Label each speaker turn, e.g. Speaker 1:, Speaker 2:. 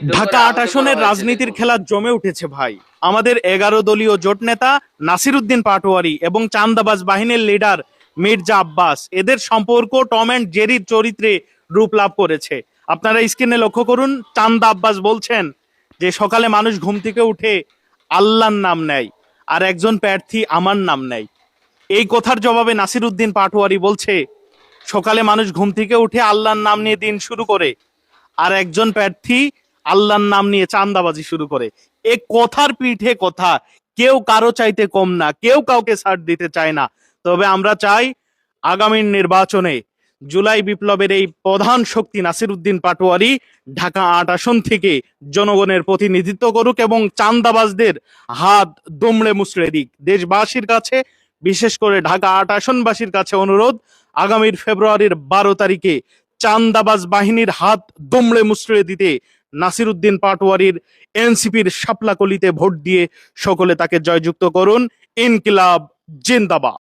Speaker 1: ঢাকা ৮ আসনের রাজনীতির খেলা জমে উঠেছে ভাই। আমাদের ১১ দলীয় জোট নেতা নাসির উদ্দিন পাটোয়ারি এবং চান্দাবাজ বাহিনীর লিডার মির্জা আব্বাস, এদের সম্পর্ক টম অ্যান্ড জেরির চরিত্রে রূপ লাভ করেছে। আপনারা স্ক্রিনে লক্ষ্য করুন, চান্দা আব্বাস বলছেন যে সকালে মানুষ ঘুম থেকে উঠে আল্লাহর নাম নেয়, আর একজন প্রার্থী আমার নাম নেয়। এই কথার জবাবে নাসির উদ্দিন পাটোয়ারি বলছে সকালে মানুষ ঘুম থেকে উঠে আল্লাহর নাম নিয়ে দিন শুরু করে, আর একজন প্রার্থী আল্লাহর নাম নিয়ে চাঁদাবাজি শুরু করে। এ কথার পিঠে কথা, কেউ কারো চাইতে কম না, কেউ কাউকে ছাড় দিতে চায় না। তবে আমরা চাই আগামী নির্বাচনে জুলাই বিপ্লবের এই প্রধান শক্তি নাসির উদ্দিন পাটোয়ারি ঢাকা ৮ আসন থেকে জনগণের প্রতিনিধিত্ব করুক এবং চাঁদাবাজদের হাত দুমড়ে মুচড়ে দিক। দেশবাসীর কাছে, বিশেষ করে ঢাকা ৮ আসনবাসীর কাছে অনুরোধ, আগামীর ফেব্রুয়ারির ১২ তারিখে চান্দাবাজ বাহিনীর হাত দুমড়ে মুচড়ে দিতে নাসির উদ্দিন পাটোয়ারির এনসিপির শাপলাকলিতে ভোট দিয়ে সকলে তাকে জয়যুক্ত করুন। ইনকিলাব জিন্দাবাদ।